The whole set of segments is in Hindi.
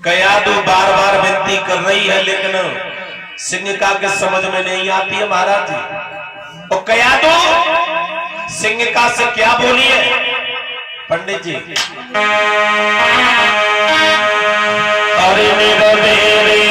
कयादू बार बार विनती कर रही है लेकिन सिंह का के समझ में नहीं आती है महाराज जी। तो कयादू सिंह का से क्या बोली है पंडित जी? अरे मेरा मेरे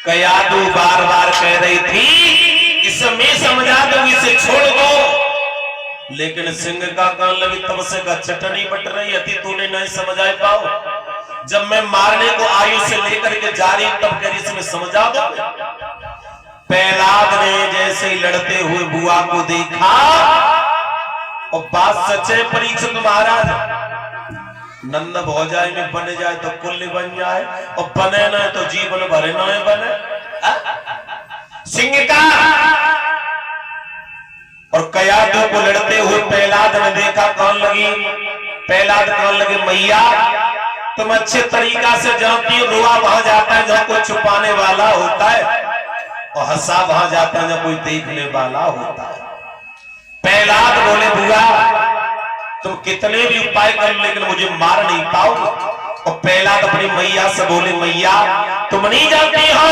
कयादू बार बार कह रही थी इसे मैं समझा दूंगी, इसे छोड़ दो, लेकिन सिंह का कान लगी तब से का चटनी बट रही थी, तूने नहीं समझ आ पाओ। जब मैं मारने को आयु से लेकर के जा रही तब कह रही इसमें समझा दो। प्रहलाद ने जैसे ही लड़ते हुए बुआ को देखा और बात सच्चे परीक्षित महाराज, नंद भौजाई में बन जाए तो कुल्ली बन जाए और बने ना तो जीवन भरे ना बने। सिंह का और कयादू को लड़ते हुए प्रहलाद ने देखा, कौन लगी प्रहलाद कौन लगे मैया तुम अच्छे तरीका से जानती हो, रुआ वहां जाता है जहां कोई छुपाने वाला होता है और हंसा वहां जाता है जहां कोई देखने वाला होता है। प्रहलाद बोले बुआ तुम कितने भी उपाय कर लो लेकिन मुझे मार नहीं पाओगे। और प्रहलाद अपनी मैया से बोले मैया तुम नहीं जानती हो।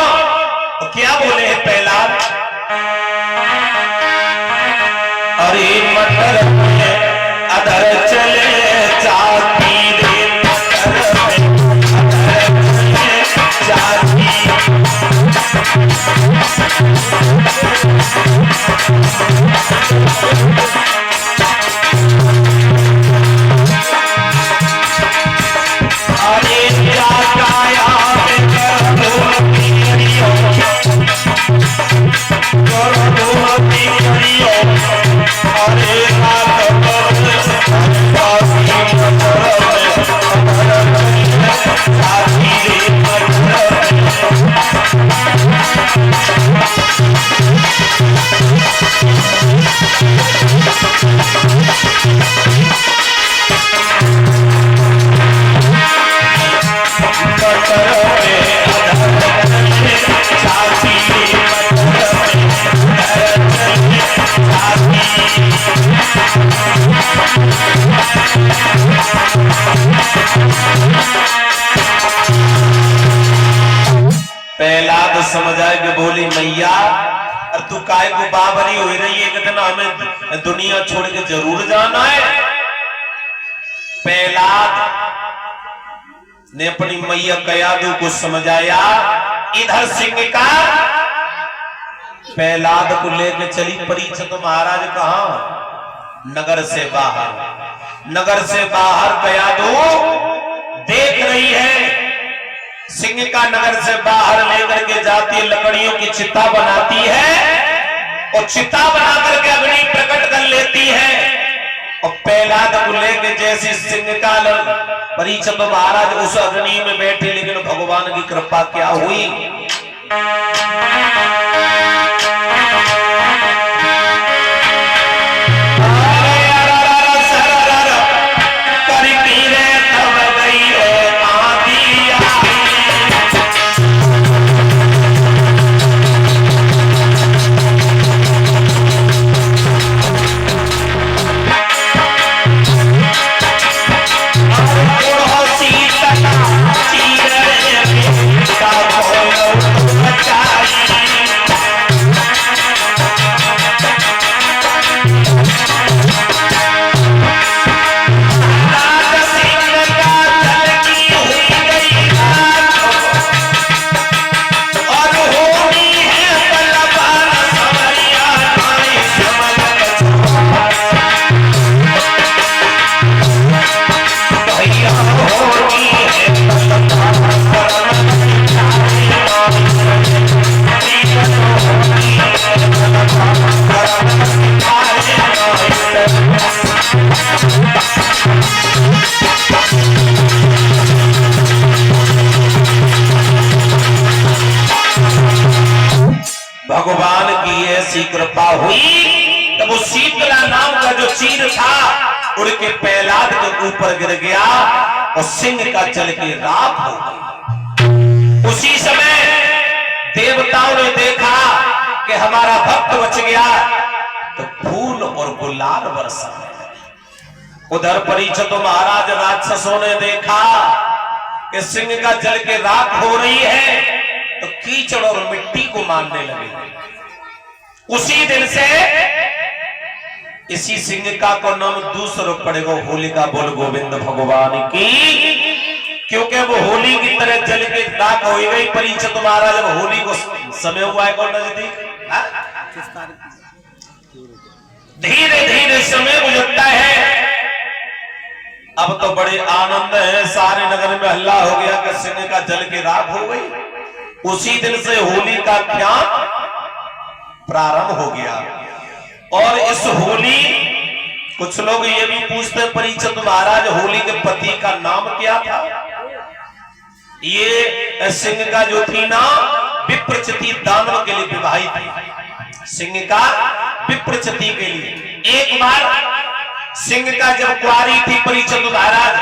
तो क्या बोले हैं प्रहलाद, अरे मटर अधर चले मैया और तू काय को बाबरी हो रही है, एक दिन हमें दुनिया छोड़ के जरूर जाना है। प्रहलाद ने अपनी मैया कयादू को समझाया। इधर सिंह का प्रहलाद को लेकर चली परीक्षित महाराज कहां? नगर से बाहर। नगर से बाहर कयादू देख रही है। सिंह का नगर से बाहर लेकर के जाती है, लकड़ियों की चिता बनाती है और चिता बना करके अग्नि प्रकट कर लेती है। और प्रहलाद को लेकर जैसे सिंह का परीक्षित महाराज उस अग्नि में बैठे, लेकिन भगवान की कृपा क्या हुई? भगवान की ऐसी कृपा हुई तब वो शीतला नाम का जो चीर था उड़ के प्रहलाद के ऊपर गिर गया और सिंह का जल के राख हो गया। उसी समय देवताओं ने देखा कि हमारा भक्त बच गया तो फूल और गुलाल बरसा। उधर परीक्षित महाराज राक्षसों ने देखा कि सिंह का जल के राख हो रही है तो कीचड़ और मिट्टी को मारने लगे। उसी दिन से इसी सिंह का को नाम दूसरा पड़ेगा होलिका बोल गोविंद भगवान की, क्योंकि वो होली की तरह जल के राख हो गई। परीक्षित महाराज जब होली को समय हुआ है कौन नजदीक, धीरे धीरे समय गुजरता है। अब तो बड़े आनंद है, सारे नगर में हल्ला हो गया कि सिंह का जल के राख हो गई। उसी दिन से होली का ज्ञान प्रारंभ हो गया। और इस होली कुछ लोग ये भी पूछते परीक्षित महाराज होली के पति का नाम क्या था? ये सिंह का जो थी ना विप्रचिति दानव के लिए विवाहित थी। सिंह का विप्रचिति के लिए एक बार सिंह का जब कुआरी थी परीक्षित महाराज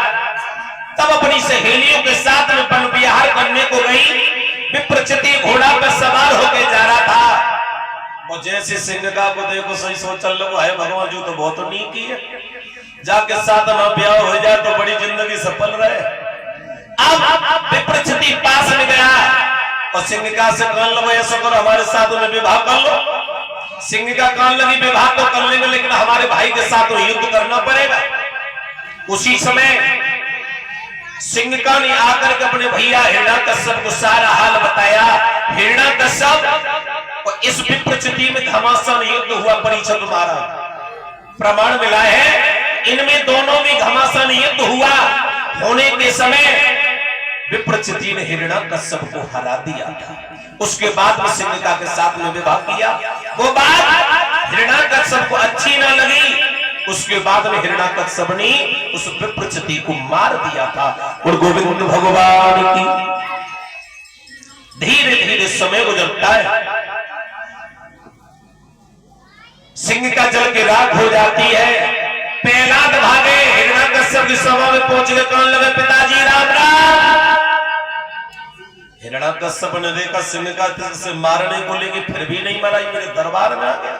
तब अपनी सहेलियों के साथ में वन विहार करने को गई। विप्रचिति घोड़ा पर सवार होकर जा रहा था और जैसे सिंह का को देखो सही सोच चल लो है भगवान जो तो बहुत नहीं की है, जाके साथ में ब्याह हो जाए तो बड़ी जिंदगी सफल रहे। अब विप्रचिति पास में गया और सिंह का से कान लो ऐसा करो हमारे साथ में विवाह कर लो। सिंह का कान लगी विवाह तो कर लेंगे लेकिन हमारे भाई के साथ युद्ध करना पड़ेगा। उसी समय सिंह का ने आकर के अपने भैया हिरण्याकश्यप को सारा हाल बताया। हिरण्याकश्यप और इस विप्रचिति में घमासान युद्ध हुआ। परीक्षित महाराज प्रमाण मिला है इनमें दोनों में घमासान युद्ध हुआ। होने के समय विप्रचिति ने हिरण्याकश्यप को हरा दिया था। उसके बाद में सिंह का के साथ में विवाह किया। वो बात हिरण्याकश्यप को अच्छी ना लगी। उसके बाद में हिरण्याकश्यप ने उस विप्रचिति को मार दिया था। और गोविंद भगवान की धीरे धीरे समय गुजरता है। सिंह का जल के राख हो जाती है। प्रहलाद भागे हिरण्याकश्यप की सभा में पहुंच गए। कौन लगे पिताजी राम राम। हिरण्याकश्यप ने देखा सिंह का से मारने को लेके फिर भी नहीं मरा, मेरे दरबार में आ गया।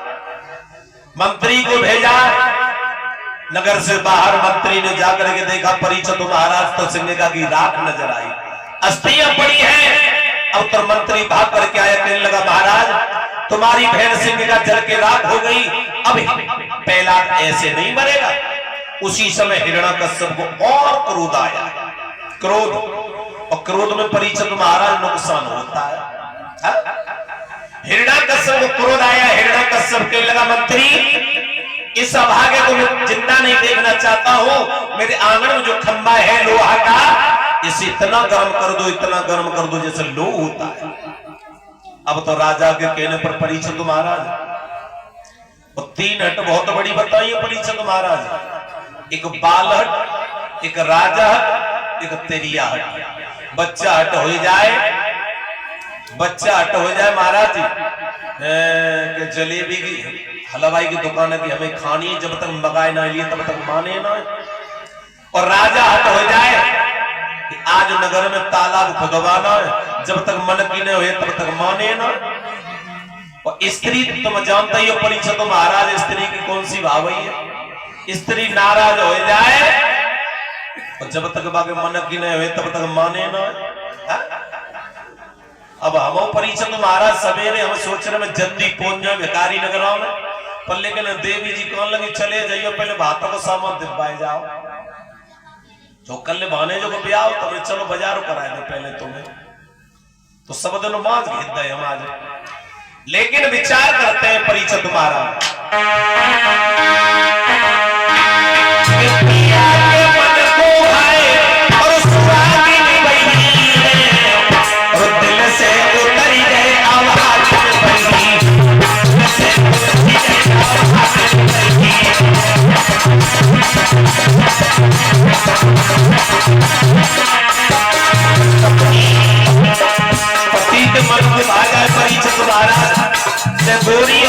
मंत्री को भेजा। नगर से बाहर मंत्री ने जाकर के देखा परीक्षित महाराज तो सिंह का की राख नजर आई। अस्थियां पड़ी हैं। अब तो मंत्री भाग करके आया, कहने लगा महाराज तुम्हारी बहन सिंह का जल के राख हो गई, अब प्रहलाद ऐसे नहीं मरेगा। उसी समय हिरण्यकश्यप को और क्रोध आया, क्रोध, और क्रोध में परीक्षित महाराज नुकसान होता है। हिरण्यकश्यप को क्रोध आया, हिरण्यकश्यप कहने लगा मंत्री इस अभागे को मैं जिंदा नहीं देखना चाहता हूं, मेरे आंगन में जो खंबा है लोहा का इसे इतना गर्म कर दो, इतना गर्म कर दो जैसे लो होता है। अब तो राजा के कहने पर परीक्षित महाराज, और 3 हट बहुत बड़ी बताइए परीक्षित महाराज, एक बाल हट, एक राजा हट, एक तेरिया हट। बच्चा हट हो जाए, बच्चा हट हो जाए महाराज जी कि जलेबी की हलवाई की दुकान की हमें खानी है, जब तक मंगाए ना लिए तब तक माने ना। और राजा हट हो जाए आज नगर में तालाब खुदवाना है, जब तक मन की नहीं हुए तब तक माने ना। और स्त्री तुम जानते ही हो परीक्षित महाराज स्त्री की कौन सी भावई है, स्त्री नाराज हो जाए और जब तक बाकी मन की नहीं हुए तब तक माने ना। अब हम परीक्षित महाराज सवेरे हम सोच रहे हैं जल्दी पहुंच जाए भिखारी नगर में, पर लेकिन देवी जी कौन लगी चले जाइए पहले भातों को सामान दिलवाए जाओ, जो कल बहाने जो ब्याह हो तब चलो बाजार कराए दे पहले तुम्हें, तो सब दिन मांझ घेत दे हम आज। लेकिन विचार करते हैं परीक्षित महाराज और सुहागिन बनी है, और दिल से उतर गए आवाज बनी, दिल से उतर गए आवाज बनी। पति के मन में भागा परीक्षित महाराज गोरी